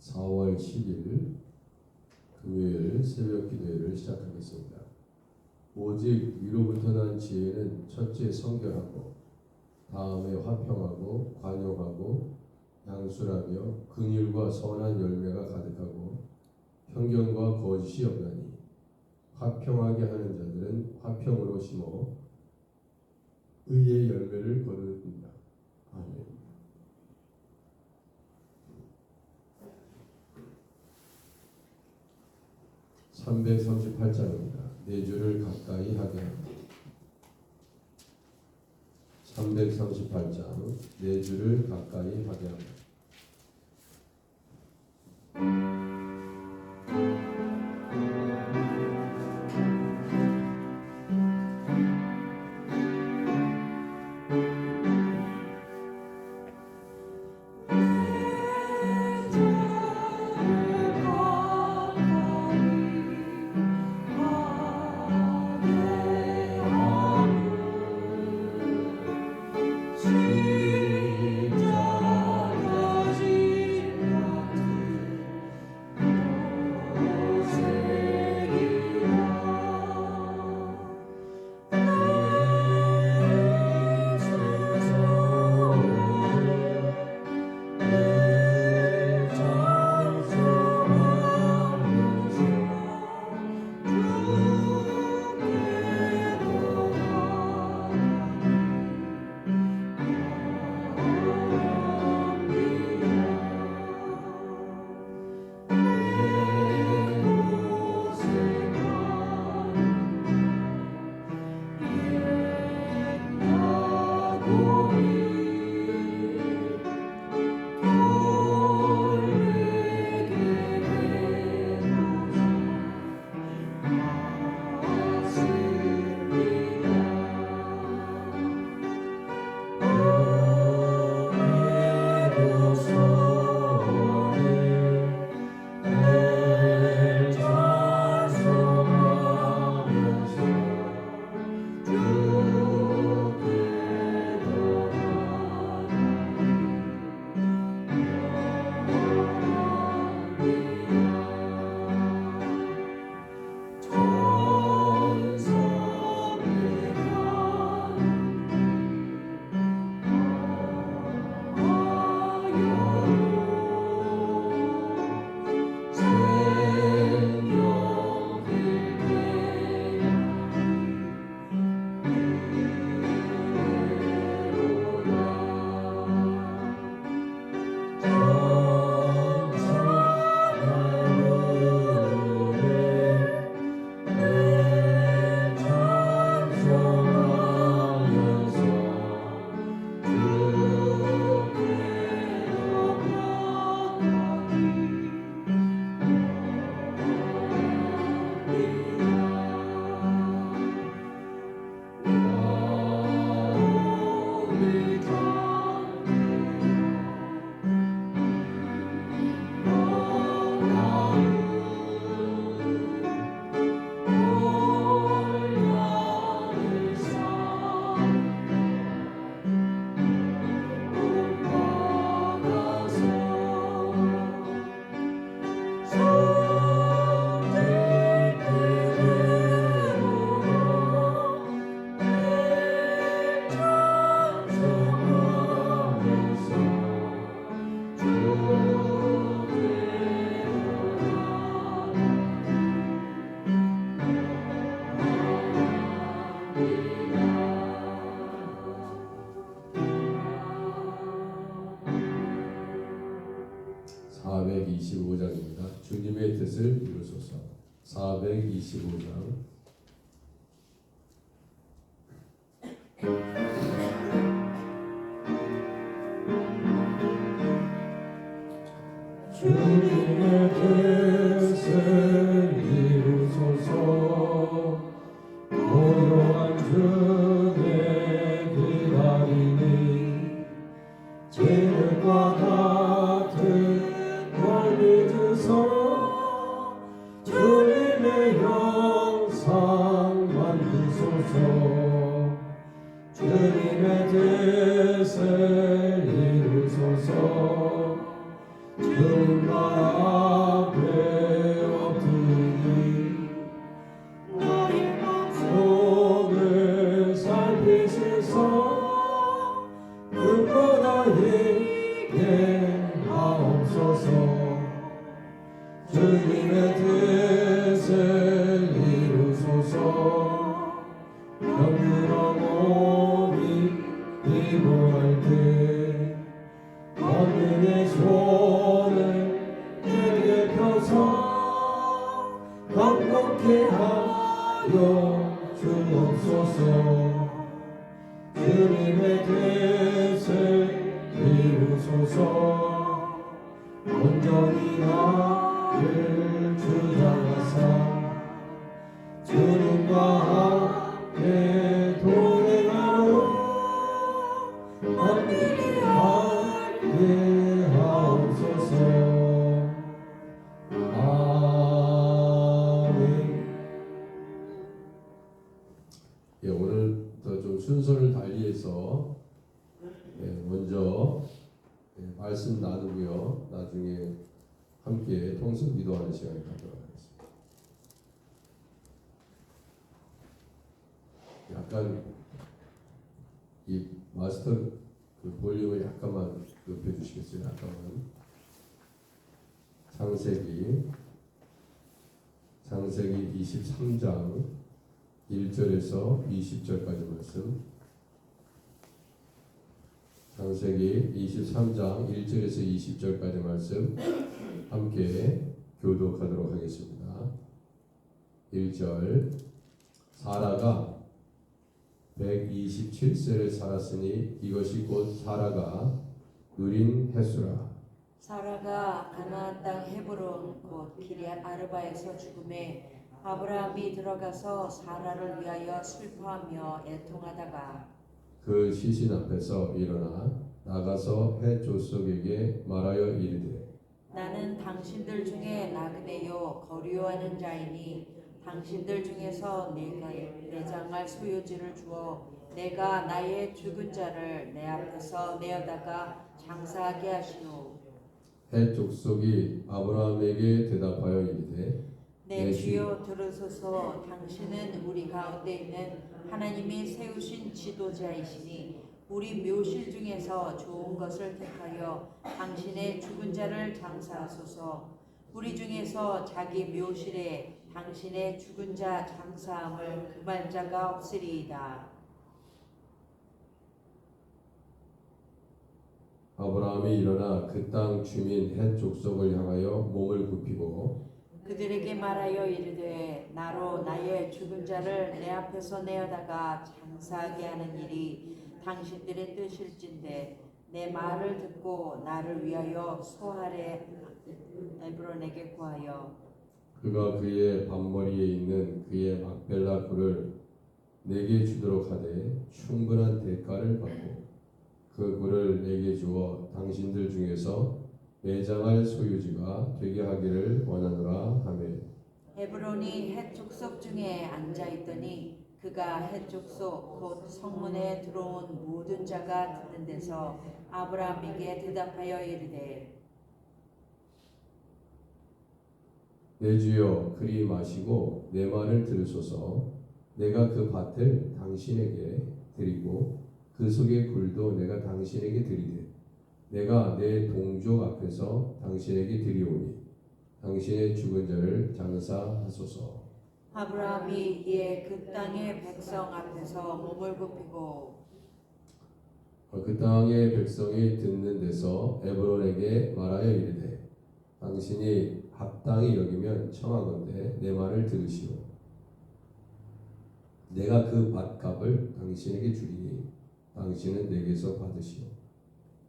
4월 10일 금요일 새벽 기도회를 시작하겠습니다. 오직 위로부터 난 지혜는 첫째 성결하고 다음에 화평하고 관용하고 양술하며 긍휼과 선한 열매가 가득하고 편견과 거짓이 없나니 화평하게 하는 자들은 화평으로 심어 의의 열매를 거두는다. 아멘. (338장입니다) 내 주를 가까이 하게 합니다. 338장 내 주를 가까이 하게 합니다. 주님의 뜻을 이루소서. 425장 주님의 뜻을 이루소서. 고요한 주의 기다리니 제일과 같은 멀리 주소. 주님의 형상 영원히 기도할 때 하늘의 손을 내게 펴서 건강케 하여 주옵소서. 주님의 뜻을 이루소서. 온전히 나를 주장하사 주님과 함께 동행하러 함께 하게 하옵소서. 아멘. 예, 오늘부터 좀 순서를 달리해서 먼저 말씀 나누고요. 나중에 함께 통성 기도하는 시간을 갖도록 하겠습니다. 약간 이 마스터 그 볼륨을 약간만 높여주시겠어요? 약간만. 창세기 23장 1절에서 20절까지 말씀. 창세기 23장 1절에서 20절까지 말씀 함께 교독하도록 하겠습니다. 1절. 사라가 127세를 살았으니 이것이 곧 사라가 누린 해수라. 사라가 가나안 땅 헤브론 곧 기럇 아르바에서 죽음에 아브라함이 들어가서 사라를 위하여 슬퍼하며 애통하다가 그 시신 앞에서 일어나 나가서 해 족속에게 말하여 이르되 나는 당신들 중에 나그네요 거류하는 자이니 당신들 중에서 내가 내장할 소유지를 주어 내가 나의 죽은 자를 내 앞에서 내어다가 장사하게 하시오. 해 족속이 아브라함에게 대답하여 이르되 내 주여 들으소서. 당신은 우리 가운데 있는 하나님이 세우신 지도자이시니 우리 묘실 중에서 좋은 것을 택하여 당신의 죽은 자를 장사하소서. 우리 중에서 자기 묘실에 당신의 죽은 자 장사함을 금할 자가 없으리이다. 아브라함이 일어나 그 땅 주민 헷 족속을 향하여 몸을 굽히고 그들에게 말하여 이르되 나로 나의 죽은 자를 내 앞에서 내어다가 장사하게 하는 일이 당신들의 뜻일진데 내 말을 듣고 나를 위하여 소할의 에브론에게 구하여 그가 그의 반머리에 있는 그의 막벨라 굴을 내게 주도록 하되 충분한 대가를 받고 그 굴을 내게 주어 당신들 중에서 매장할 소유지가 되게 하기를 원하노라 하매 에브론이 헷 족속 중에 앉아 있더니 그가 헷 족속 곧 성문에 들어온 모든 자가 듣는 데서 아브라함에게 대답하여 이르되 내 주여 그리 마시고 내 말을 들으소서. 내가 그 밭을 당신에게 드리고 그 속의 굴도 내가 당신에게 드리되 내가 내 동족 앞에서 당신에게 드리오니 당신의 죽은 자를 장사하소서. 아브라함이 이에 그 땅의 백성 앞에서 몸을 굽히고 그 땅의 백성이 듣는 데서 에브론에게 말하여 이르되 당신이 합당히 여기면 청하건대 내 말을 들으시오. 내가 그 밭값을 당신에게 주리니 당신은 내게서 받으시오.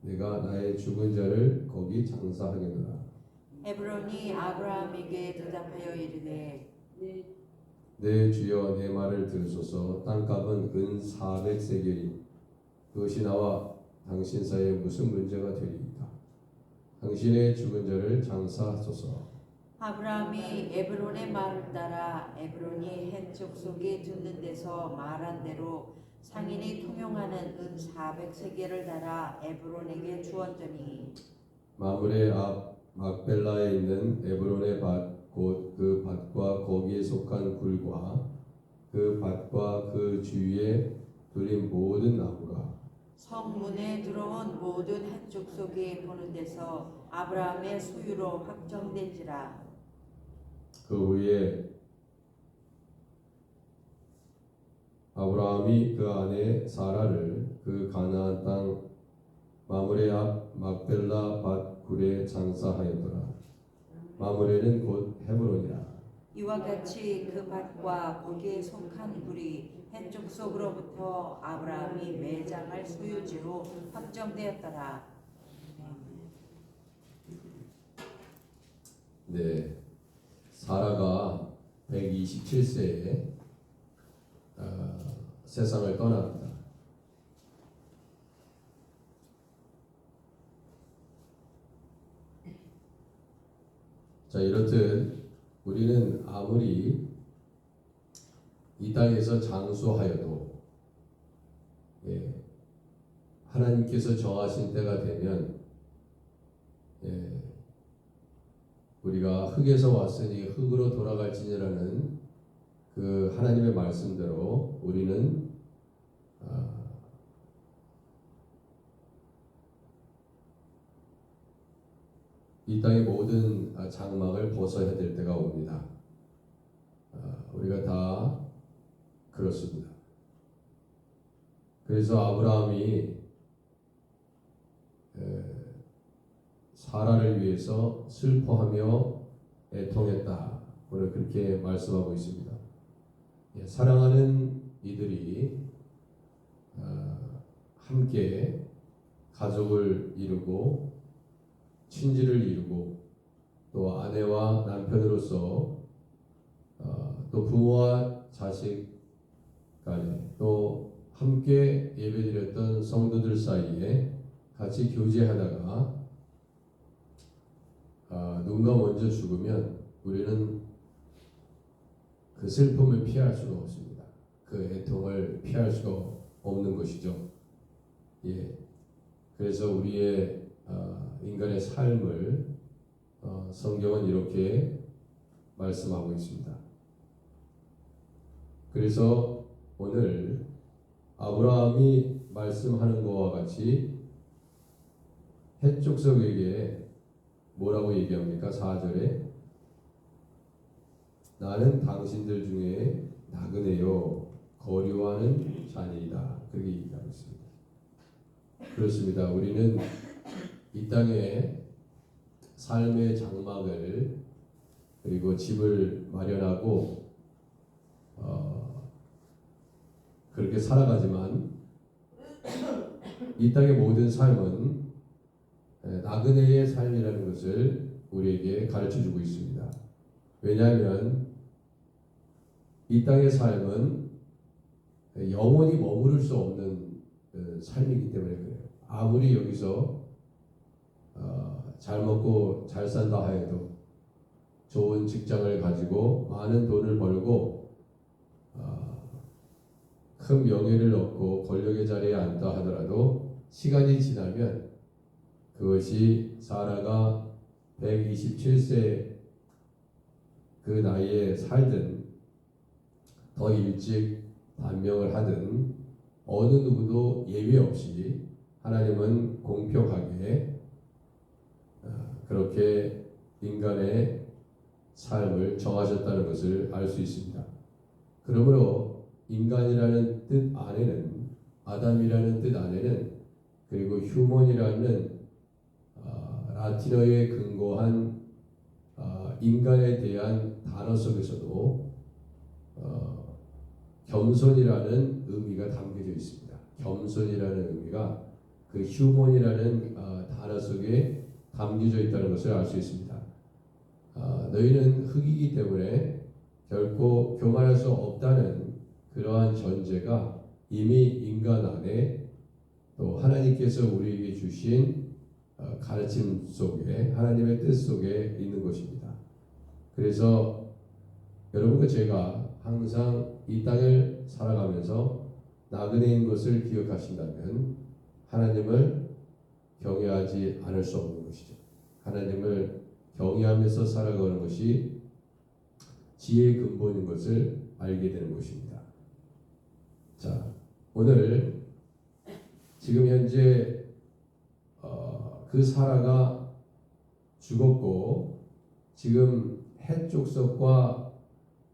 내가 나의 죽은 자를 거기 장사하겠노라. 에브론이 아브라함에게 대답하여 이르되 내 주여 내 말을 들으소서. 땅값은 은 400세겔이 그것이 나와 당신 사이에 무슨 문제가 되리이까. 당신의 죽은 자를 장사하소서. 아브라함이 에브론의 말을 따라 에브론이 헷 족속이 듣는 데서 말한 대로 상인이 통용하는 은 400세겔을 달아 에브론에게 주었더니 마물의 앞 막벨라에 있는 에브론의 밭 곧 그 밭과 거기에 속한 굴과 그 밭과 그 주위에 둘린 모든 나무가 성문에 들어온 모든 헷 족속이 보는 데서 아브라함의 소유로 확정된지라. 그 후에 아브라함이 그 아내 사라를 그 가나안 땅 마므레 앞 막벨라 밭 굴에 장사하였더라. 마므레는 곧 헤브론이라. 이와 같이 그 밭과 거기에 속한 굴이 해쪽 속으로부터 아브라함이 매장할 소유지로 확정되었더라. 네, 사라가 127세에 세상을 떠납니다. 자, 이렇듯 우리는 아무리 이 땅에서 장수하여도 하나님께서 정하신 때가 되면 우리가 흙에서 왔으니 흙으로 돌아갈지니라는 그 하나님의 말씀대로 우리는 이 땅의 모든 장막을 벗어야 될 때가 옵니다. 우리가 다 그렇습니다. 그래서 아브라함이 사라를 위해서 슬퍼하며 애통했다. 오늘 그렇게 말씀하고 있습니다. 사랑하는 이들이 함께 가족을 이루고 친지를 이루고 또 아내와 남편으로서 또 부모와 자식 간에 또 함께 예배드렸던 성도들 사이에 같이 교제하다가 누군가 먼저 죽으면 우리는 그 슬픔을 피할 수가 없습니다. 그 애통을 피할 수가 없는 것이죠. 그래서 우리의 인간의 삶을 성경은 이렇게 말씀하고 있습니다. 그래서 오늘 아브라함이 말씀하는 것과 같이 헷족속에게 뭐라고 얘기합니까? 4절에 나는 당신들 중에 나그네요 거류하는 자니이다. 그렇게 얘기하고 있습니다. 그렇습니다. 우리는 이 땅에 삶의 장막을 그리고 집을 마련하고 그렇게 살아가지만 이 땅의 모든 삶은 나그네의 삶이라는 것을 우리에게 가르쳐주고 있습니다. 왜냐하면 이 땅의 삶은 영원히 머무를 수 없는 삶이기 때문에 그래요. 아무리 여기서 잘 먹고 잘 산다 하여도 좋은 직장을 가지고 많은 돈을 벌고 큰 명예를 얻고 권력의 자리에 앉다 하더라도 시간이 지나면 그것이 사라가 127세 그 나이에 살든 더 일찍 단명을 하든 어느 누구도 예외 없이 하나님은 공평하게 그렇게 인간의 삶을 정하셨다는 것을 알 수 있습니다. 그러므로 인간이라는 뜻 안에는 아담이라는 뜻 안에는 그리고 휴먼이라는 라틴어에 근거한 인간에 대한 단어 속에서도 겸손이라는 의미가 담겨져 있습니다. 겸손이라는 의미가 그 휴먼이라는 단어 속에 담겨져 있다는 것을 알 수 있습니다. 너희는 흙이기 때문에 결코 교만할 수 없다는 그러한 전제가 이미 인간 안에 또 하나님께서 우리에게 주신 가르침 속에 하나님의 뜻 속에 있는 것입니다. 그래서 여러분과 제가 항상 이 땅을 살아가면서 나그네인 것을 기억하신다면 하나님을 경외하지 않을 수 없는 것이죠. 하나님을 경외하면서 살아가는 것이 지혜의 근본인 것을 알게 되는 것입니다. 자, 오늘 지금 현재 그 사라가 죽었고 지금 헷 족속과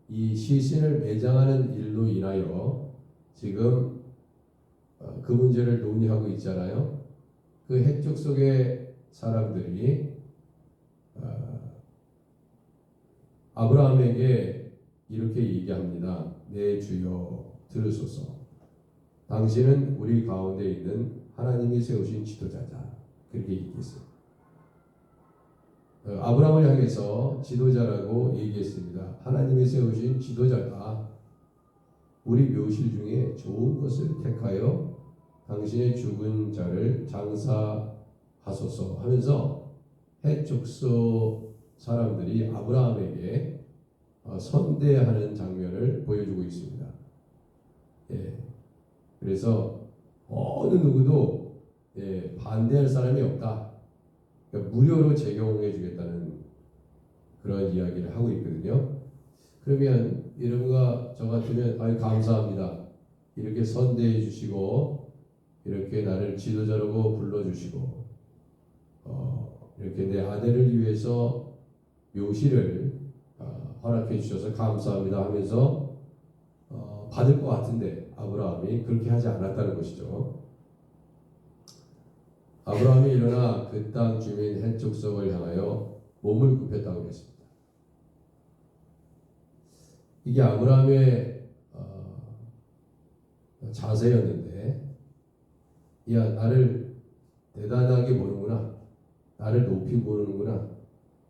이 시신을 매장하는 일로 인하여 지금 그 문제를 논의하고 있잖아요. 그 해쪽 속의 사람들이 아브라함에게 이렇게 얘기합니다. 내 주여 들으소서. 당신은 우리 가운데 있는 하나님이 세우신 지도자다. 그렇게 얘기했어요. 아브라함을 향해서 지도자라고 얘기했습니다. 하나님이 세우신 지도자가 우리 묘실 중에 좋은 것을 택하여 당신의 죽은 자를 장사하소서 하면서 해족소 사람들이 아브라함에게 선대하는 장면을 보여주고 있습니다. 예. 그래서 어느 누구도 반대할 사람이 없다. 그러니까 무료로 제공해 주겠다는 그런 이야기를 하고 있거든요. 그러면 여러분과 저 같으면 아유 감사합니다. 이렇게 선대해 주시고 이렇게 나를 지도자라고 불러주시고 이렇게 내 아내를 위해서 묘실을 허락해 주셔서 감사합니다 하면서 받을 것 같은데 아브라함이 그렇게 하지 않았다는 것이죠. 아브라함이 일어나 그 땅 주민 해족속을 향하여 몸을 굽혔다고 했습니다. 이게 아브라함의 자세였는데, 야 나를 대단하게 보는구나, 나를 높이 보는구나,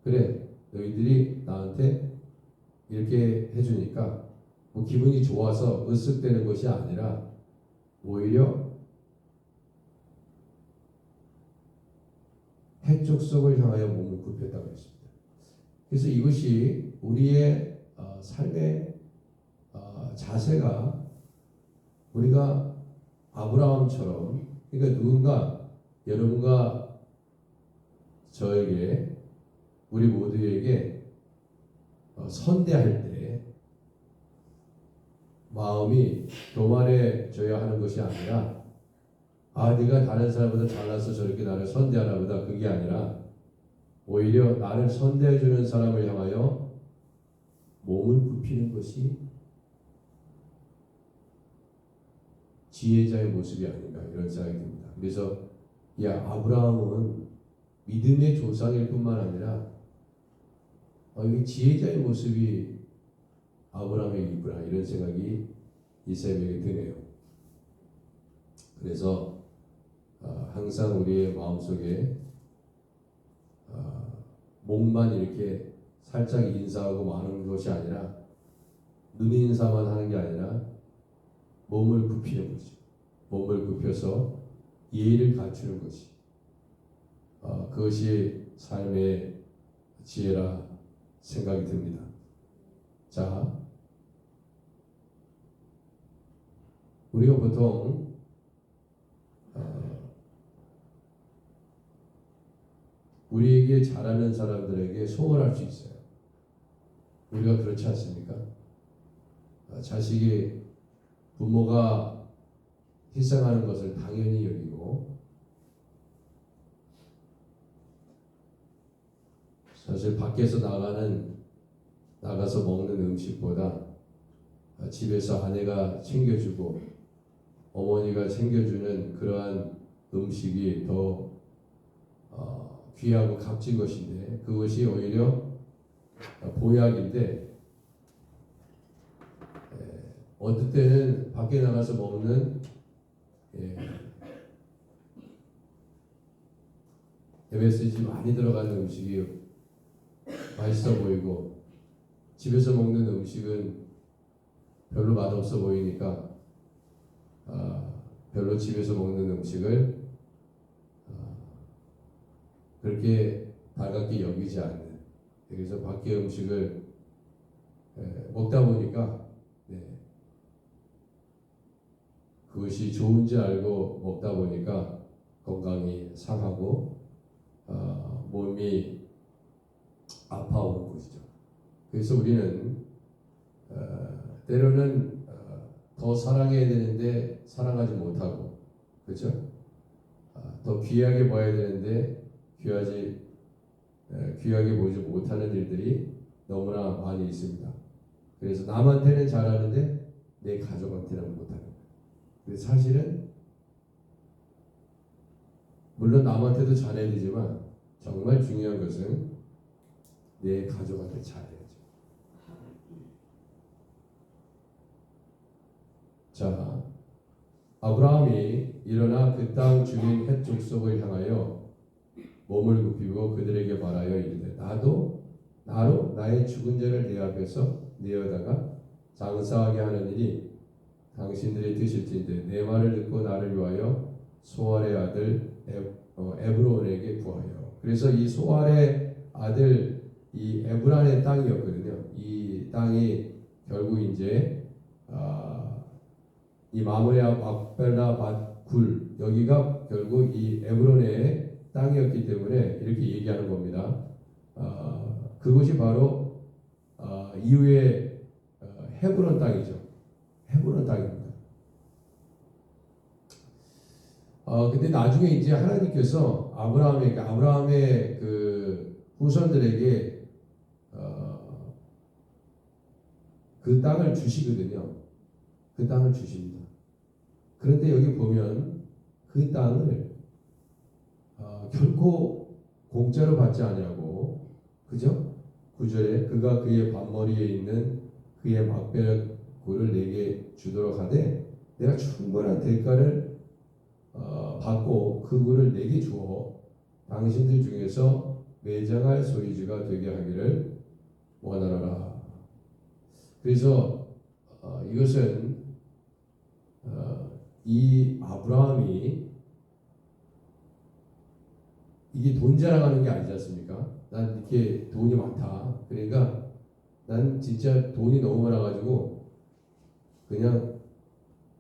그래 너희들이 나한테 이렇게 해주니까 뭐 기분이 좋아서 으쓱대는 것이 아니라 오히려 해족속을 향하여 몸을 굽혔다고 했습니다. 그래서 이것이 우리의 삶의 자세가 우리가 아브라함처럼, 그러니까 누군가 여러분과 저에게 우리 모두에게 선대할 때 마음이 교만해져야 하는 것이 아니라 네가 다른 사람보다 잘나서 저렇게 나를 선대하나 보다, 그게 아니라 오히려 나를 선대해 주는 사람을 향하여 몸을 굽히는 것이 지혜자의 모습이 아닌가 이런 생각이 듭니다. 그래서 아브라함은 믿음의 조상일 뿐만 아니라 이 지혜자의 모습이 아브라함의 있구나 이런 생각이 이 새벽에 드네요. 그래서 항상 우리의 마음속에 목만 이렇게 살짝 인사하고 마는 것이 아니라 눈 인사만 하는 게 아니라 몸을 굽히는 거지. 몸을 굽혀서 예의를 갖추는 것이 그것이 삶의 지혜라 생각이 듭니다. 자, 우리가 보통 우리에게 잘하는 사람들에게 소원할 수 있어요. 우리가 그렇지 않습니까? 자식이 부모가 희생하는 것을 당연히 여기고, 사실 밖에서 나가서 먹는 음식보다 집에서 아내가 챙겨주고 어머니가 챙겨주는 그러한 음식이 더 귀하고 값진 것인데, 그것이 오히려 보약인데, 어떨 때는 밖에 나가서 먹는 MSG 많이 들어가는 음식이 맛있어 보이고, 집에서 먹는 음식은 별로 맛없어 보이니까 별로 집에서 먹는 음식을 그렇게 달갑게 여기지 않는, 그래서 밖의 음식을 먹다 보니까 그것이 좋은지 알고 먹다 보니까 건강이 상하고 몸이 아파오는 것이죠. 그래서 우리는 때로는 더 사랑해야 되는데 사랑하지 못하고, 그렇죠? 더 귀하게 봐야 되는데 귀하게 보지 못하는 일들이 너무나 많이 있습니다. 그래서 남한테는 잘하는데 내 가족한테는 못하는 거예요. 근데 사실은 물론 남한테도 잘해야 되지만 정말 중요한 것은 내 가족한테 잘해야죠. 자, 아브라함이 일어나 그 땅 주민 헷 족속을 향하여 몸을 굽히고 그들에게 말하여 이르되 나로 나의 죽은 자를 내 앞에서 내어다가 장사하게 하는 일이 당신들의 뜻일진데 내 말을 듣고 나를 위하여 소알의 아들 에브론에게 구하여. 그래서 이 소알의 아들 이 에브란의 땅이었거든요. 이 땅이 결국 이제 이 마므레아 막벨라 밭굴 여기가 결국 이 에브론의 땅이었기 때문에 이렇게 얘기하는 겁니다. 그곳이 바로 이후에 헤브론 땅이죠. 헤브론 땅입니다. 근데 나중에 이제 하나님께서 아브라함의 그 후손들에게 그 땅을 주시거든요. 그 땅을 주십니다. 그런데 여기 보면 그 땅을 결코 공짜로 받지 아니하고, 그죠? 9절에 그가 그의 밭머리에 있는 그의 막배고를 내게 주도록 하되 내가 충분한 대가를 받고 그 굴을 내게 주어 당신들 중에서 매장할 소유주가 되게 하기를 원하노라. 그래서 이것은 이 아브라함이 이게 돈 자랑하는 게 아니지 않습니까? 난 이렇게 돈이 많다. 그러니까 난 진짜 돈이 너무 많아가지고 그냥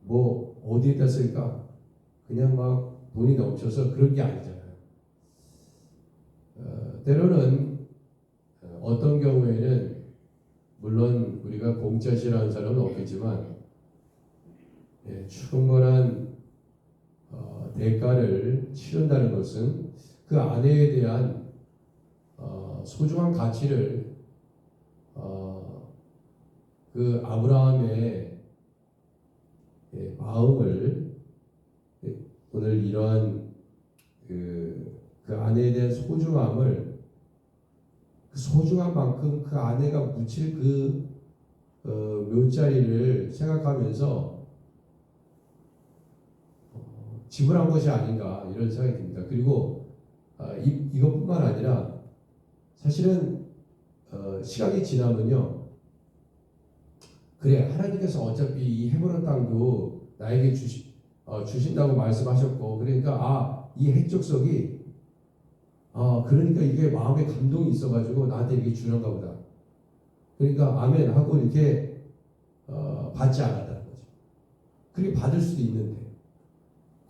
뭐 어디에다 쓸까? 그냥 막 돈이 넘쳐서 그런 게 아니잖아요. 때로는 어떤 경우에는 물론 우리가 공짜 싫어하는 사람은 없겠지만 충분한 대가를 치른다는 것은 그 아내에 대한 소중한 가치를 그 아브라함의 마음을 오늘 이러한 그 아내에 대한 소중함을 그 소중한 만큼 그 아내가 묻힐 그 묘자리를 생각하면서 지불한 것이 아닌가 이런 생각이 듭니다. 그리고 이것뿐만 아니라 사실은 시간이 지나면요, 그래 하나님께서 어차피 이 헤브론 땅도 나에게 주신다고 말씀하셨고, 그러니까 이 핵족속이 그러니까 이게 마음에 감동이 있어가지고 나한테 이렇게 주는가 보다. 그러니까 아멘 하고 이렇게 받지 않았다는 거죠. 그렇게 받을 수도 있는데,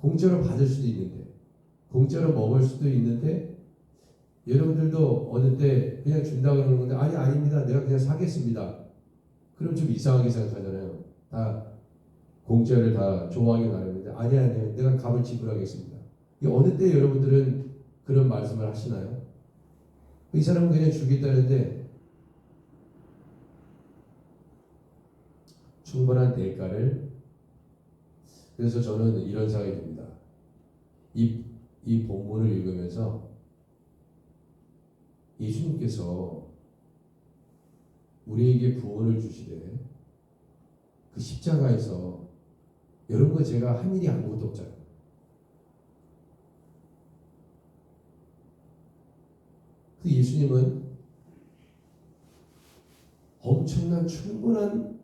공짜로 받을 수도 있는데, 공짜로 먹을 수도 있는데, 여러분들도 어느 때 그냥 준다고 그러는 건데 아닙니다. 내가 그냥 사겠습니다. 그럼 좀 이상하게 생각하잖아요. 다 공짜를 다 좋아하기 나름인데 아니야 내가 값을 지불하겠습니다. 이 어느 때 여러분들은 그런 말씀을 하시나요? 이 사람은 그냥 주겠다는데 충분한 대가를. 그래서 저는 이런 생각이 듭니다. 이 본문을 읽으면서 예수님께서 우리에게 구원을 주시되 그 십자가에서 여러분과 제가 한 일이 아무것도 없잖아요. 그 예수님은 엄청난 충분한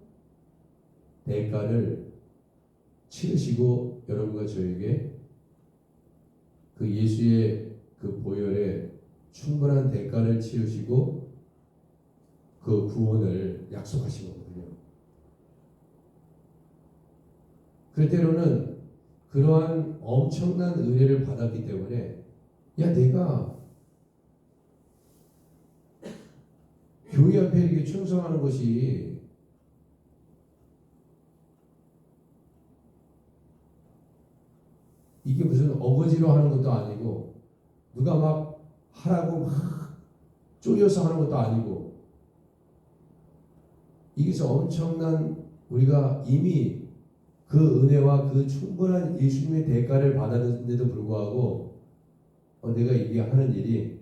대가를 치르시고 여러분과 저에게 그 예수의 그 보혈에 충분한 대가를 치르시고 그 구원을 약속하신 거거든요. 그 때로는 그러한 엄청난 은혜를 받았기 때문에 내가 교회 앞에 이렇게 충성하는 것이 이게 무슨 어거지로 하는 것도 아니고 누가 막 하라고 막 쪼여서 하는 것도 아니고, 이게서 엄청난 우리가 이미 그 그 은혜와 그 충분한 예수님의 대가를 받았는데도 불구하고 내가 이게 하는 일이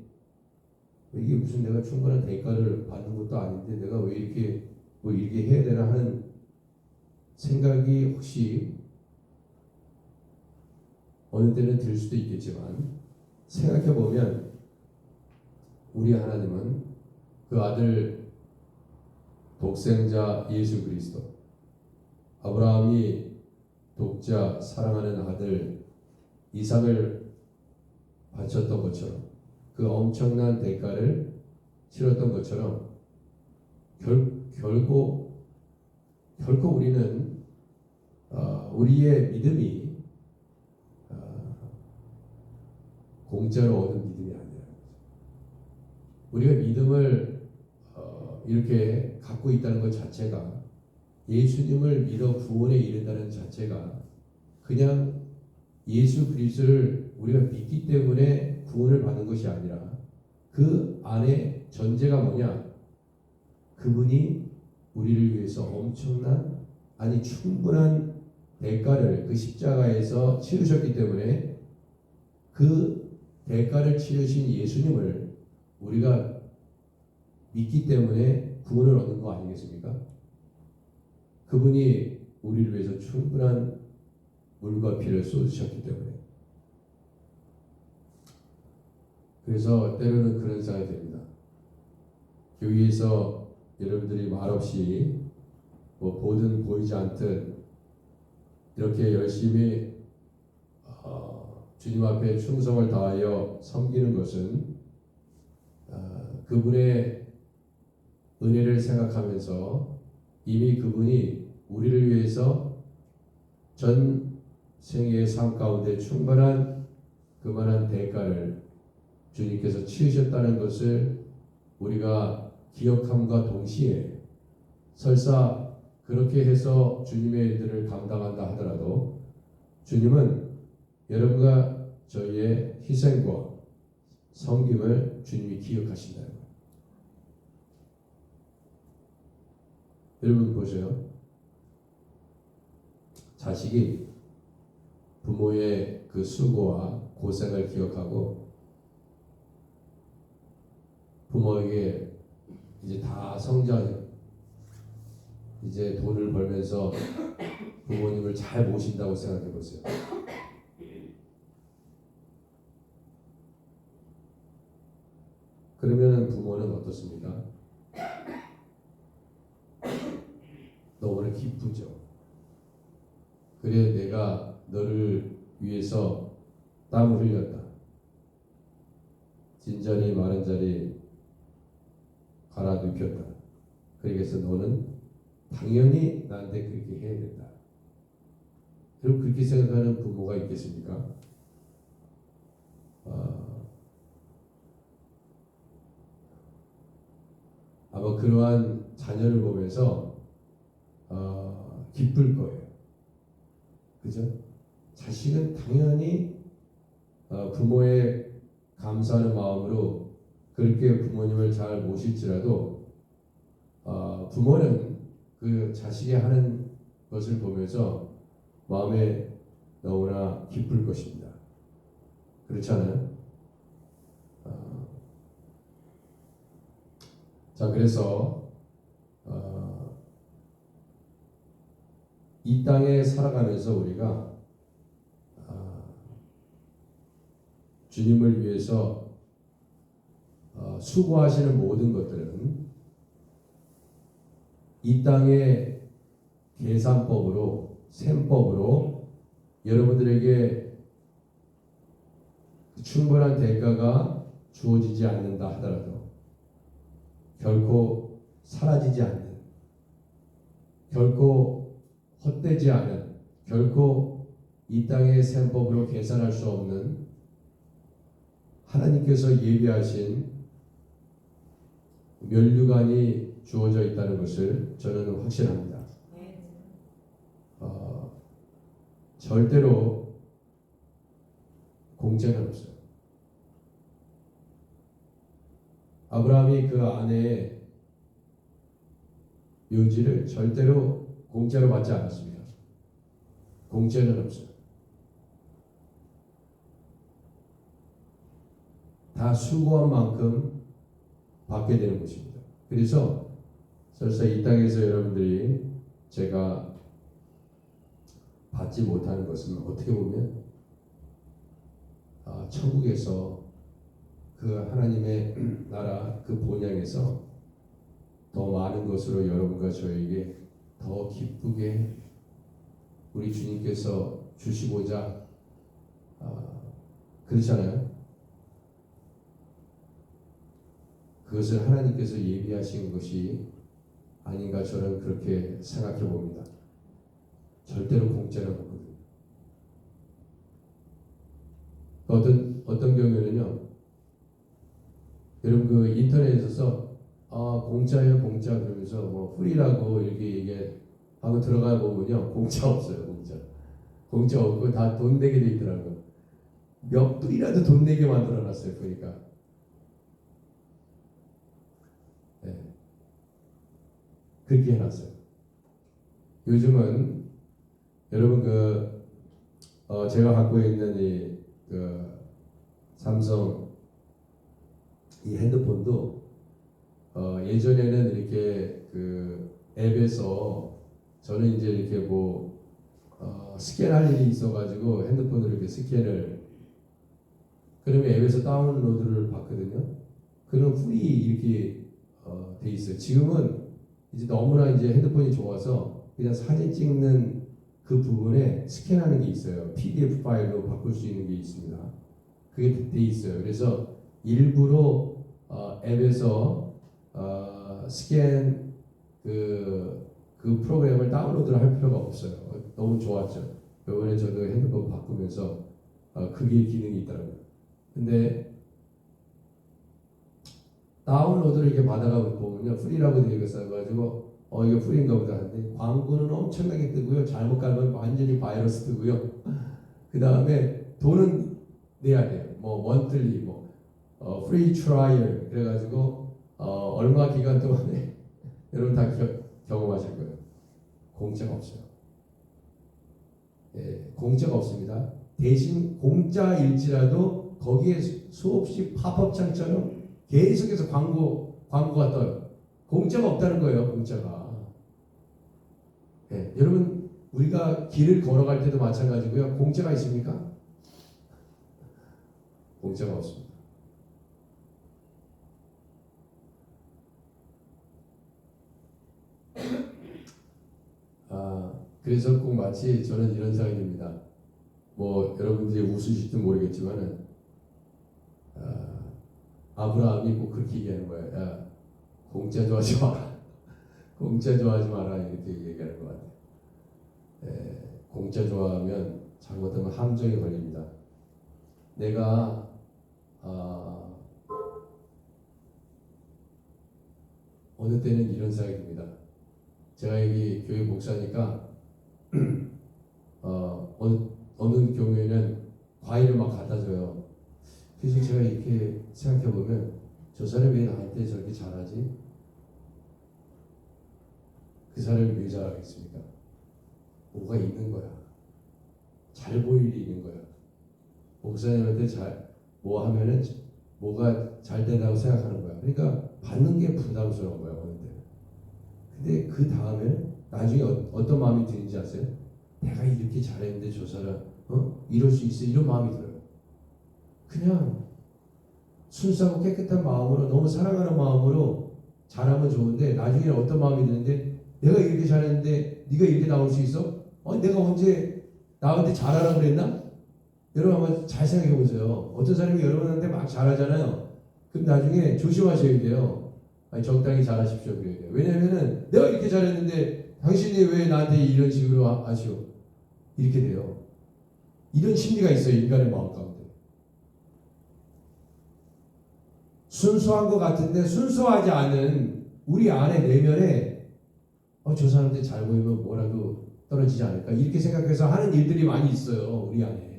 이게 무슨 내가 충분한 대가를 받는 것도 아닌데 내가 왜 이렇게 뭐 이렇게 해야 되나 하는 생각이 혹시 어느 때는 들 수도 있겠지만 생각해 보면 우리 하나님은 그 아들 독생자 예수 그리스도 아브라함이 독자 사랑하는 아들 이삭을 바쳤던 것처럼 그 엄청난 대가를 치렀던 것처럼 결코 우리는 우리의 믿음이 공짜로 얻은 믿음이 아니라 우리가 믿음을 이렇게 갖고 있다는 것 자체가 예수님을 믿어 구원에 이른다는 자체가 그냥 예수 그리스도를 우리가 믿기 때문에 구원을 받는 것이 아니라 그 안에 전제가 뭐냐? 그분이 우리를 위해서 엄청난 아니 충분한 대가를 그 십자가에서 치르셨기 때문에 그 대가를 치르신 예수님을 우리가 믿기 때문에 구원을 얻는 거 아니겠습니까? 그분이 우리를 위해서 충분한 물과 피를 쏟으셨기 때문에 그래서 때로는 그런 생각이 듭니다. 교회에서 여러분들이 말없이 뭐 보든 보이지 않든 이렇게 열심히 주님 앞에 충성을 다하여 섬기는 것은 그분의 은혜를 생각하면서 이미 그분이 우리를 위해서 전생의 삶 가운데 충분한 그만한 대가를 주님께서 치르셨다는 것을 우리가 기억함과 동시에 설사 그렇게 해서 주님의 일들을 감당한다 하더라도 주님은 여러분과 저희의 희생과 섬김을 주님이 기억하신다는 거예요. 여러분 보세요. 자식이 부모의 그 수고와 고생을 기억하고 부모에게 이제 다 성장 이제 돈을 벌면서 부모님을 잘 모신다고 생각해 보세요. 그러면 부모는 어떻습니까? 너무나 기쁘죠. 그래 내가 너를 위해서 땀을 흘렸다. 진전이 마른 자리 갈아 눕혔다. 그래서 너는 당연히 나한테 그렇게 해야 된다. 여러분 그렇게 생각하는 부모가 있겠습니까? 아마 그러한 자녀를 보면서 기쁠 거예요. 그죠? 자식은 당연히 부모의 감사하는 마음으로 그렇게 부모님을 잘 모실지라도 부모는 그 자식이 하는 것을 보면서 마음에 너무나 기쁠 것입니다. 그렇잖아요? 자, 그래서 이 땅에 살아가면서 우리가 주님을 위해서 수고하시는 모든 것들은 이 땅의 계산법으로 셈법으로 여러분들에게 충분한 대가가 주어지지 않는다 하더라도 결코 사라지지 않는 결코 헛되지 않은 결코 이 땅의 셈법으로 계산할 수 없는 하나님께서 예비하신 면류관이 주어져 있다는 것을 저는 확신합니다. 절대로 공짜는 없어요. 아브라함이 그 아내의 묘지를 절대로 공짜로 받지 않았습니다. 공짜는 없어요. 다 수고한 만큼 받게 되는 것입니다. 그래서 설사 이 땅에서 여러분들이 제가 받지 못하는 것은 어떻게 보면 천국에서 그 하나님의 나라 그 본향에서 더 많은 것으로 여러분과 저에게 더 기쁘게 우리 주님께서 주시고자 그렇잖아요. 그것을 하나님께서 예비하신 것이 아닌가 저는 그렇게 생각해 봅니다. 절대로 공짜는 없거든요. 어떤 경우에는요, 여러분 그 인터넷에서 공짜예요 공짜 그러면서 뭐 프리라고 이렇게 얘기하고 들어가 보면요, 공짜 없어요. 공짜 없고 다 돈 내게 돼 있더라고요. 몇 불이라도 돈 내게 만들어놨어요. 그러니까 그렇게 해놨어요. 요즘은 여러분 제가 갖고 있는 삼성 이 핸드폰도 예전에는 이렇게 앱에서 저는 이제 이렇게 스캔할 일이 있어가지고 핸드폰으로 이렇게 스캔을 그러면 앱에서 다운로드를 받거든요. 그럼 프리 이렇게 돼 있어요. 지금은 이제 너무나 이제 핸드폰이 좋아서 그냥 사진 찍는 그 부분에 스캔하는 게 있어요. PDF 파일로 바꿀 수 있는 게 있습니다. 그게 돼 있어요. 그래서 일부러 앱에서 스캔 그 프로그램을 다운로드를 할 필요가 없어요. 너무 좋았죠. 이번에 저도 핸드폰 바꾸면서 그게 기능이 있더라고요. 근데 다운로드를 이렇게 받아가 보면요, 프리라고 되어 있어가지고 이거 프리인가 보다 하는데 광고는 엄청나게 뜨고요. 잘못 가면 완전히 바이러스 뜨고요. 그 다음에 돈은 내야 돼요. monthly free trial 그래가지고 얼마 기간 동안에 여러분 다 경험하실 거예요. 공짜가 없어요. 공짜가 없습니다. 대신 공짜일지라도 거기에 수없이 팝업창처럼 계속해서 광고가 떠요. 공짜가 없다는 거예요. 공짜가. 여러분 우리가 길을 걸어갈 때도 마찬가지고요. 공짜가 있습니까? 공짜가 없습니다. 그래서 꼭 마치 저는 이런 생각이 듭니다. 여러분들이 웃으실지 모르겠지만은 아브라함이 꼭 그렇게 얘기하는 거예요. 야, 공짜 좋아하지 마라. 공짜 좋아하지 마라 이렇게 얘기하는 것 같아요. 공짜 좋아하면 잘못하면 함정에 걸립니다. 내가 어느 때는 이런 생각이 듭니다. 제가 여기 교회 목사니까 어느 경우에는 과일을 막 갖다 줘요. 그래서 제가 이렇게 생각해 보면 저 사람이 왜 나한테 저렇게 잘하지? 그 사람이 왜 잘하겠습니까? 뭐가 있는 거야. 잘 보일 일이 있는 거야. 목사님한테 뭐 하면은 뭐가 잘 된다고 생각하는 거야. 그러니까 받는 게 부담스러운 거야. 어느 때. 근데 그 다음에 나중에 어떤 마음이 드는지 아세요? 내가 이렇게 잘했는데 저 사람 이럴 수 있어 이런 마음이 들어요. 그냥 순수하고 깨끗한 마음으로 너무 사랑하는 마음으로 잘하면 좋은데 나중에 어떤 마음이 드는데 내가 이렇게 잘했는데 네가 이렇게 나올 수 있어? 내가 언제 나한테 잘하라고 그랬나? 여러분 한번 잘 생각해 보세요. 어떤 사람이 여러분한테 막 잘하잖아요. 그럼 나중에 조심하셔야 돼요. 적당히 잘하십시오 그래야 돼요. 왜냐면은 내가 이렇게 잘했는데 당신이 왜 나한테 이런 식으로 하시오? 이렇게 돼요. 이런 심리가 있어요. 인간의 마음 가운데. 순수한 것 같은데 순수하지 않은 우리 안에 내면에 저 사람한테 잘 보이면 뭐라도 떨어지지 않을까 이렇게 생각해서 하는 일들이 많이 있어요. 우리 안에.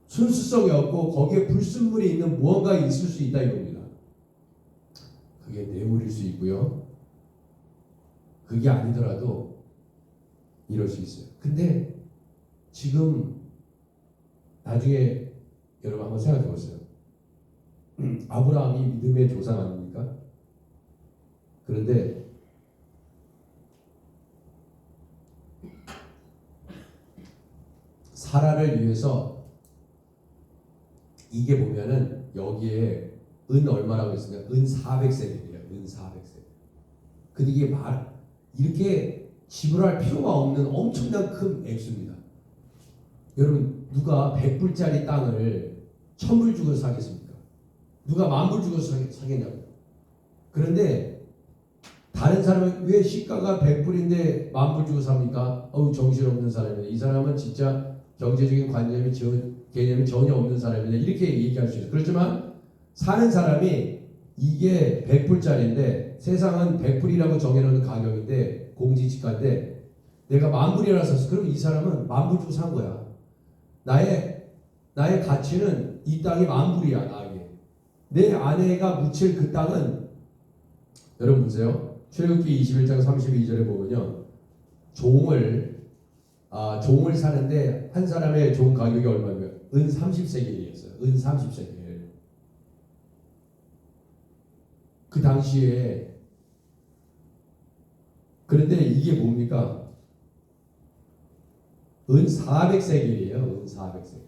순수성이 없고 거기에 불순물이 있는 무언가 있을 수 있다 이겁니다. 그게 뇌물일 수 있고요. 그게 아니더라도 이럴 수 있어요. 근데 지금 나중에 여러분 한번 생각해 보세요. 아브라함이 믿음의 조상 아닙니까? 그런데 사라를 위해서 이게 보면은 여기에 은 얼마라고 했습니까? 은 400세겔이에요. 은 400세겔. 근데 이게 이렇게 지불할 필요가 없는 엄청난 큰 액수입니다. 여러분 누가 100불짜리 땅을 1000불 주고 사겠습니까? 누가 10,000불 주고 사겠냐고요. 그런데 다른 사람은 왜 시가가 100불인데 10,000불 주고 삽니까? 정신없는 사람이네. 이 사람은 진짜 경제적인 개념이 전혀 없는 사람이네. 이렇게 얘기할 수 있어요. 그렇지만 사는 사람이 이게 100불짜리인데 세상은 100불이라고 정해놓은 가격인데 공지지가인데 내가 10,000불이라 샀어. 그럼 이 사람은 10,000불 주고 산 거야. 나의 가치는 이 땅이 10,000불이야. 나에게. 내 아내가 묻힐 그 땅은 여러분 보세요. 출애굽기 21장 32절에 보면요. 종을 사는데 한 사람의 종 가격이 얼마냐면 은 30세겔이었어요. 은 30세겔. 그 당시에 그런데 이게 뭡니까? 은 400세겔이에요. 은 400세겔.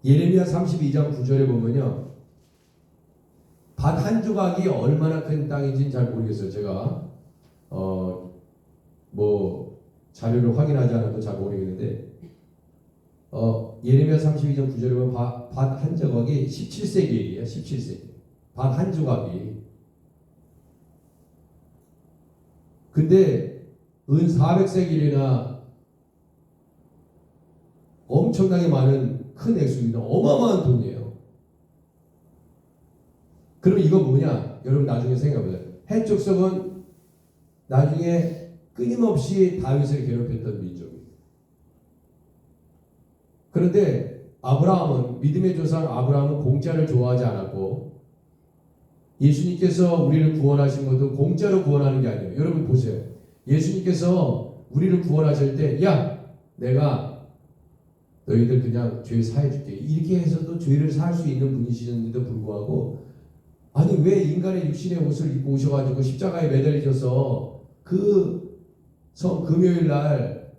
예레미야 32장 9절에 보면요. 밭 한 조각이 얼마나 큰 땅인지는 잘 모르겠어요. 제가 자료를 확인하지 않아도 잘 모르겠는데 예레미야 32장 9절에 보면 밭 한 조각이 17세겔이에요. 17세겔. 밭 한 조각이. 근데 은 400세겔이나 엄청나게 많은 큰 액수입니다. 어마어마한 돈이에요. 그럼 이거 뭐냐? 여러분 나중에 생각해보세요. 해족속은 나중에 끊임없이 다윗을 괴롭혔던 민족이에요. 그런데 아브라함은 믿음의 조상 아브라함은 공짜를 좋아하지 않았고 예수님께서 우리를 구원하신 것도 공짜로 구원하는 게 아니에요. 여러분 보세요. 예수님께서 우리를 구원하실 때 내가 너희들 그냥 죄 사해줄게. 이렇게 해서도 죄를 사할 수 있는 분이시는데도 불구하고 아니 왜 인간의 육신의 옷을 입고 오셔가지고 십자가에 매달리셔서 금요일 날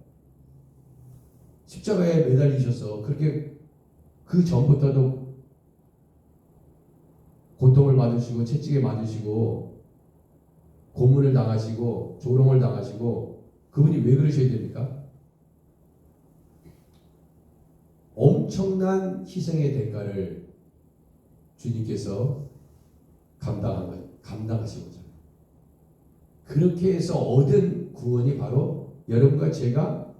십자가에 매달리셔서 그렇게 그 전부터도 고통을 받으시고 채찍에 맞으시고 고문을 당하시고 조롱을 당하시고 그분이 왜 그러셔야 됩니까? 엄청난 희생의 대가를 주님께서 감당하신 거잖아요. 그렇게 해서 얻은 구원이 바로 여러분과 제가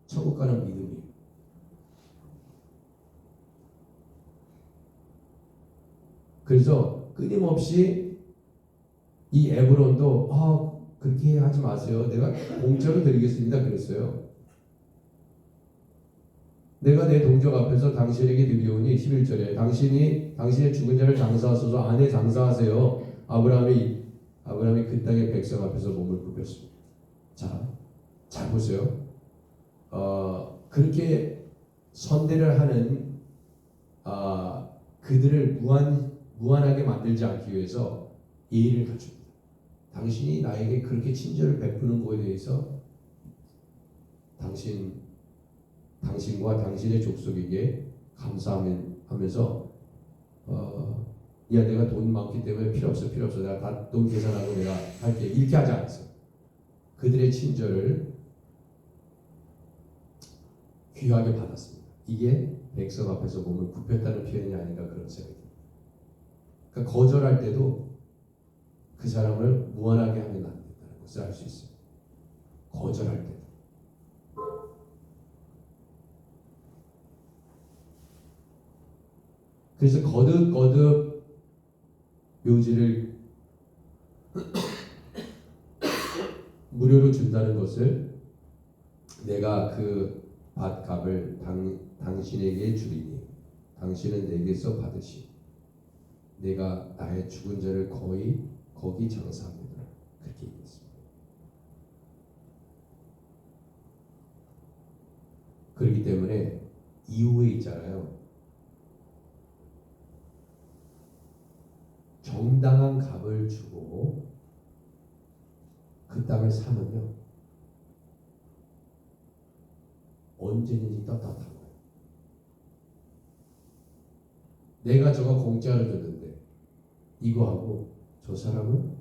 천국 가는 믿음이에요. 그래서 끊임없이 이 에브론도 그렇게 하지 마세요. 내가 공짜로 드리겠습니다. 그랬어요. 내가 내 동족 앞에서 당신에게 드리오니 11절에 당신의 죽은 자를 장사하소서 안에 장사하세요. 아브라함이 그 땅의 백성 앞에서 몸을 굽혔습니다. 잘 보세요. 그렇게 선대를 하는 그들을 무한하게 만들지 않기 위해서 예의를 갖춥니다. 당신이 나에게 그렇게 친절을 베푸는 것에 대해서 당신과 당신의 족속에게 감사하면서 내가 돈 많기 때문에 필요 없어 내가 다 돈 계산하고 내가 할게 이렇게 하지 않았어요. 그들의 친절을 귀하게 받았습니다. 이게 백성 앞에서 몸을 굽혔다는 표현이 아닌가 그런 생각이 듭니다. 그러니까 거절할 때도 그 사람을 무한하게 하면 안 된다는 것을 알 수 있어요. 거절할 때. 그래서 거듭 묘지를 무료로 준다는 것을 내가 그 밭값을 당신에게 주리니 당신은 내게서 받으시 내가 나의 죽은 자를 거기 장사합니다. 그렇게 얘기했습니다. 그렇기 때문에 이후에 있잖아요. 정당한 값을 주고 그 땅을 사면요 언제든지 떳떳한 거예요. 내가 저거 공짜로 줬는데 이거하고 저 사람은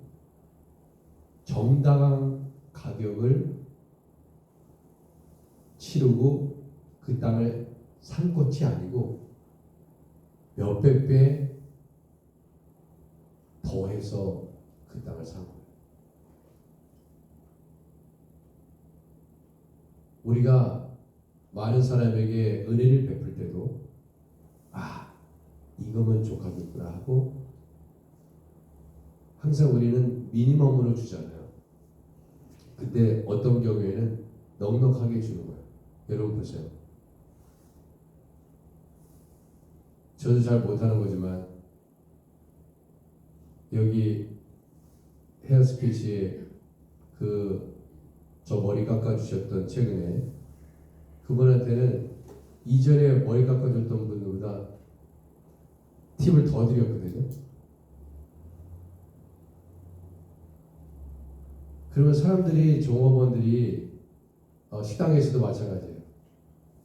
정당한 가격을 치르고 그 땅을 산 것이 아니고 몇백 배 더해서 그 땅을 산 거예요. 우리가 많은 사람에게 은혜를 베풀 때도 이거면 족하겠구나 하고 항상 우리는 미니멈으로 주잖아요. 근데 어떤 경우에는 넉넉하게 주는 거예요. 여러분 보세요. 저도 잘 못하는 거지만 여기 헤어스피치에 저 머리 깎아주셨던 최근에 그분한테는 이전에 머리 깎아줬던 분들보다 팁을 더 드렸거든요. 그러면 사람들이 종업원들이 식당에서도 마찬가지예요.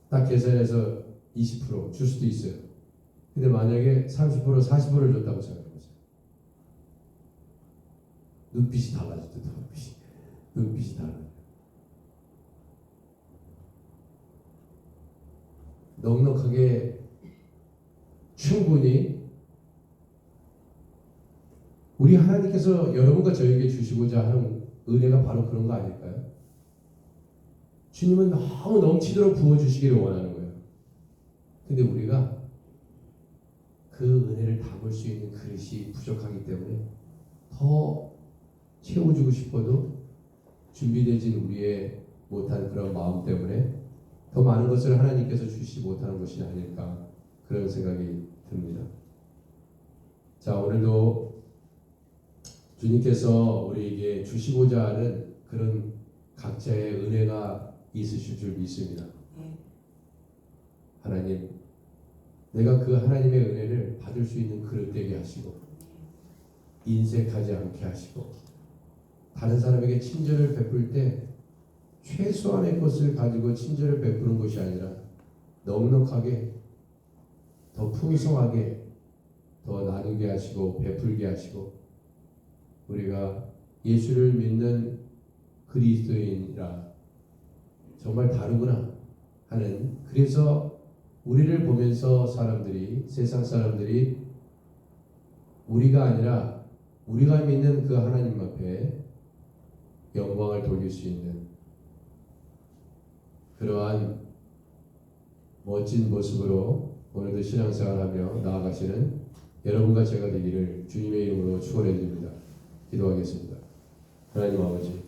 딱 계산해서 20% 줄 수도 있어요. 근데 만약에 30% 40%를 줬다고 생각해보세요. 눈빛이 달라졌죠. 눈빛이 달라요. 넉넉하게 충분히 우리 하나님께서 여러분과 저에게 주시고자 하는 은혜가 바로 그런 거 아닐까요? 주님은 너무 넘치도록 부어주시기를 원하는 거예요. 근데 우리가 그 은혜를 담을 수 있는 그릇이 부족하기 때문에 더 채워주고 싶어도 준비되진 우리의 못한 그런 마음 때문에 더 많은 것을 하나님께서 주시지 못하는 것이 아닐까 그런 생각이 듭니다. 자, 오늘도 주님께서 우리에게 주시고자 하는 그런 각자의 은혜가 있으실 줄 믿습니다. 하나님, 내가 그 하나님의 은혜를 받을 수 있는 그릇 되게 하시고 인색하지 않게 하시고 다른 사람에게 친절을 베풀 때 최소한의 것을 가지고 친절을 베푸는 것이 아니라 넉넉하게 더 풍성하게 더 나누게 하시고 베풀게 하시고 우리가 예수를 믿는 그리스도인이라 정말 다르구나 하는 그래서 우리를 보면서 세상 사람들이 우리가 아니라 우리가 믿는 그 하나님 앞에 영광을 돌릴 수 있는 그러한 멋진 모습으로 오늘도 신앙생활하며 나아가시는 여러분과 제가 되기를 주님의 이름으로 축원해 드립니다. 기도하겠습니다. 하나님 아버지,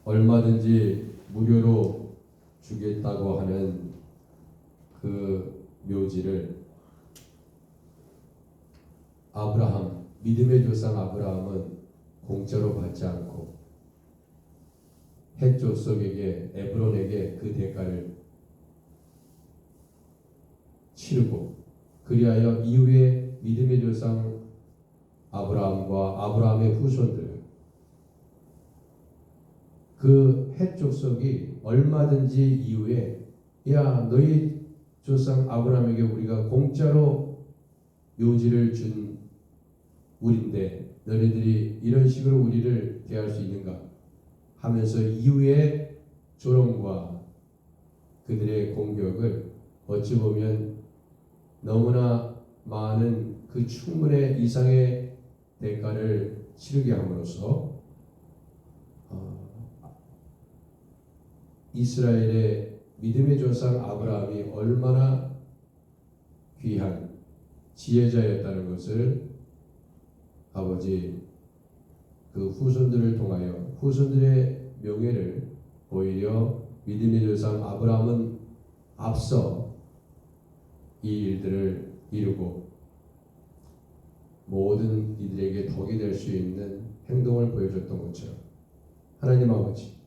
얼마든지 무료로 주겠다고 하는 그 묘지를 믿음의 조상 아브라함은 공짜로 받지 않고 헷 조석에게 에브론에게 그 대가를 치르고 그리하여 이후에 믿음의 조상 아브라함과 아브라함의 후손들 그 헷 족속이 얼마든지 이후에 너희 조상 아브라함에게 우리가 공짜로 묘지를 준 우리인데 너희들이 이런 식으로 우리를 대할 수 있는가 하면서 이후에 조롱과 그들의 공격을 어찌 보면 너무나 많은 그 충분의 이상의 대가를 치르게 함으로써 이스라엘의 믿음의 조상 아브라함이 얼마나 귀한 지혜자였다는 것을 아버지 그 후손들을 통하여 후손들의 명예를 오히려 믿음의 조상 아브라함은 앞서 이 일들을 이루고 모든 이들에게 덕이 될 수 있는 행동을 보여줬던 것처럼 하나님 아버지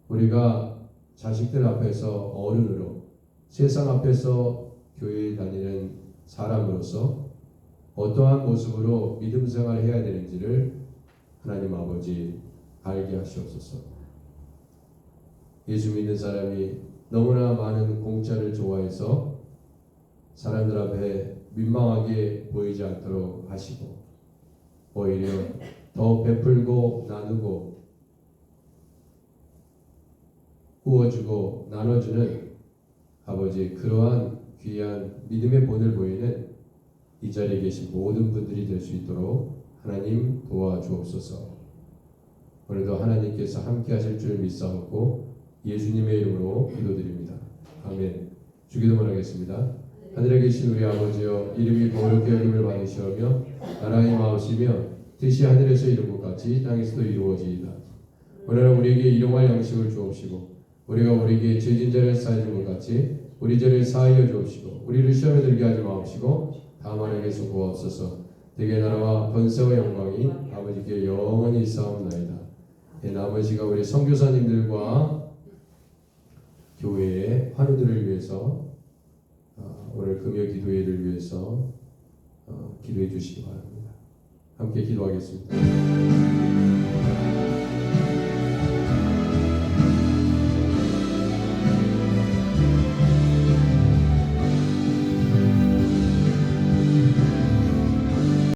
우리가 자식들 앞에서 어른으로, 세상 앞에서 교회에 다니는 사람으로서 어떠한 모습으로 믿음 생활을 해야 되는지를 하나님 아버지 알게 하시옵소서. 예수 믿는 사람이 너무나 많은 공짜를 좋아해서 사람들 앞에 민망하게 보이지 않도록 하시고, 오히려 더 베풀고 나누고 구워주고 나눠주는 아버지, 그러한 귀한 믿음의 본을 보이는 이 자리에 계신 모든 분들이 될 수 있도록 하나님 도와주옵소서. 오늘도 하나님께서 함께 하실 줄 믿사옵고 예수님의 이름으로 기도드립니다. 아멘. 주기도문 하겠습니다. 하늘에 계신 우리 아버지여, 이름이 거룩히 여김을 받으시오며 나라의 마옵시며 뜻이 하늘에서 이룬 것 같이 땅에서도 이루어지이다. 오늘은 우리에게 일용할 양식을 주옵시고 우리가 우리에게 죄진 자를 사하는 것 같이 우리 죄를 사하여 주옵시고 우리를 시험에 들게 하지 마옵시고 다만 악에서 구하옵소서. 대개 나라와 권세와 영광이 아버지께 영원히 있사옵나이다. 남은 시간 우리 선교사님들과 교회의 환우들을 위해서 오늘 금요 기도회를 위해서 기도해 주시기 바랍니다. 함께 기도하겠습니다.